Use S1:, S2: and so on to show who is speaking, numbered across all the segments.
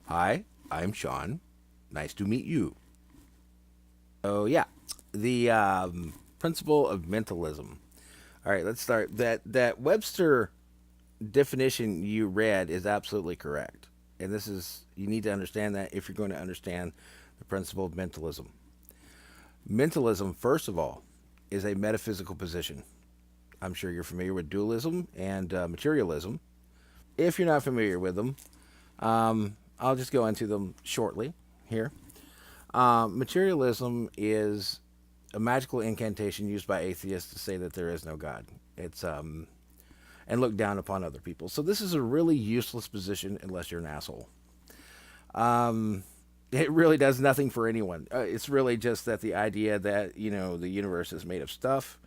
S1: Hi, I'm Sean. Nice to meet you. Oh yeah, the principle of mentalism. All right, let's start. That Webster definition you read is absolutely correct, and this is you need to understand that if you're going to understand the principle of mentalism. Mentalism, first of all, is a metaphysical position. I'm sure you're familiar with dualism and materialism. If you're not familiar with them, I'll just go into them shortly here. Materialism is a magical incantation used by atheists to say that there is no God. It's and look down upon other people. So this is a really useless position unless you're an asshole. It really does nothing for anyone. It's really just that the idea that the universe is made of stuff,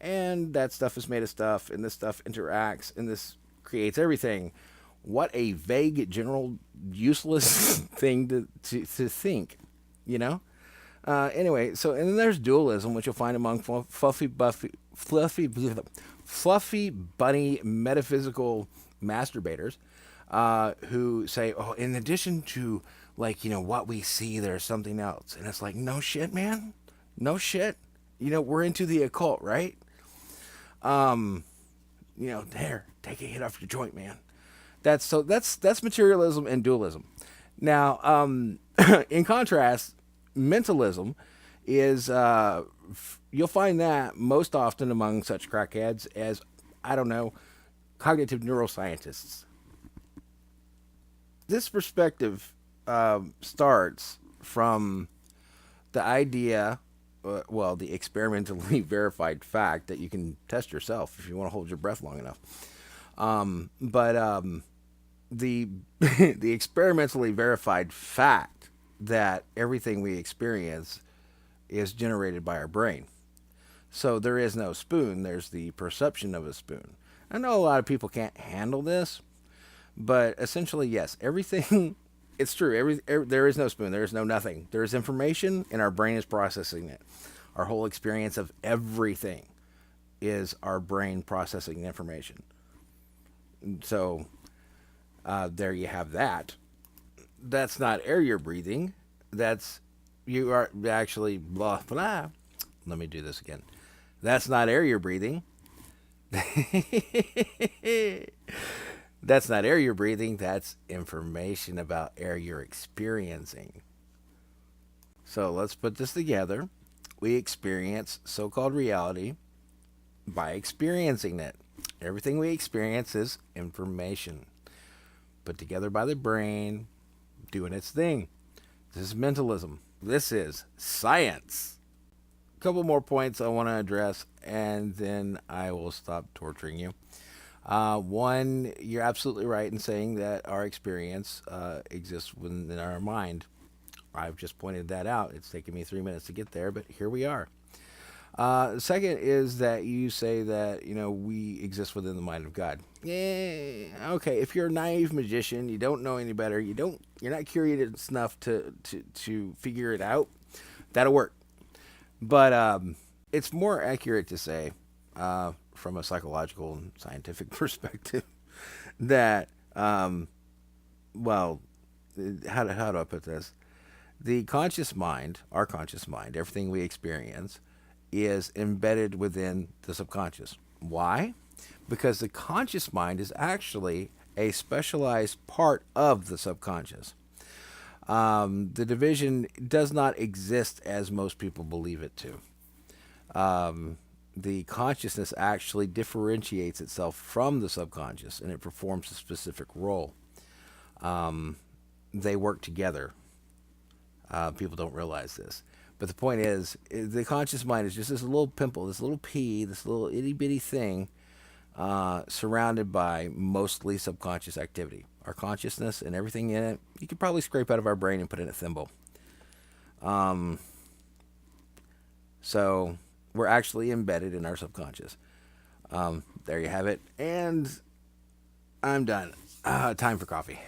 S1: and that stuff is made of stuff, and this stuff interacts, and this creates everything. What a vague, general, useless thing to think, you know. Anyway, so and then there's dualism, which you'll find among fluffy bunny metaphysical masturbators who say, "Oh, in addition to what we see, there's something else," and it's like, no shit, man, no shit. We're into the occult, right? There, take a hit off your joint, man. That's materialism and dualism. Now, in contrast, mentalism is you'll find that most often among such crackheads as I don't know, cognitive neuroscientists. This perspective starts from the idea, the experimentally verified fact that you can test yourself if you want to hold your breath long enough. But the the experimentally verified fact that everything we experience is generated by our brain. So there is no spoon. There's the perception of a spoon. I know a lot of people can't handle this, but essentially, yes, everything. It's true. There is no spoon. There is no nothing. There is information, and our brain is processing it. Our whole experience of everything is our brain processing information. So there you have that. That's not air you're breathing. That's you are actually blah blah. Let me do this again. That's not air you're breathing. That's not air you're breathing. That's information about air you're experiencing. So let's put this together. We experience so called reality by experiencing it. Everything we experience is information put together by the brain doing its thing. This is mentalism. This is science. A couple more points I want to address, and then I will stop torturing you. One, you're absolutely right in saying that our experience exists within our mind. I've just pointed that out. It's taken me 3 minutes to get there, but here we are. Second is that you say that we exist within the mind of God. Yeah, okay. If you're a naive magician, you don't know any better. You're not curious enough to figure it out. That'll work. But it's more accurate to say, from a psychological and scientific perspective, that well, how do I put this? The conscious mind, our conscious mind, everything we experience, is embedded within the subconscious. Why? Because the conscious mind is actually a specialized part of the subconscious. The division does not exist as most people believe it to. The consciousness actually differentiates itself from the subconscious and it performs a specific role. They work together. People don't realize this. But the point is, the conscious mind is just this little pimple, this little pea, this little itty bitty thing surrounded by mostly subconscious activity. Our consciousness and everything in it, you could probably scrape out of our brain and put in a thimble. So we're actually embedded in our subconscious. There you have it. And I'm done. Time for coffee.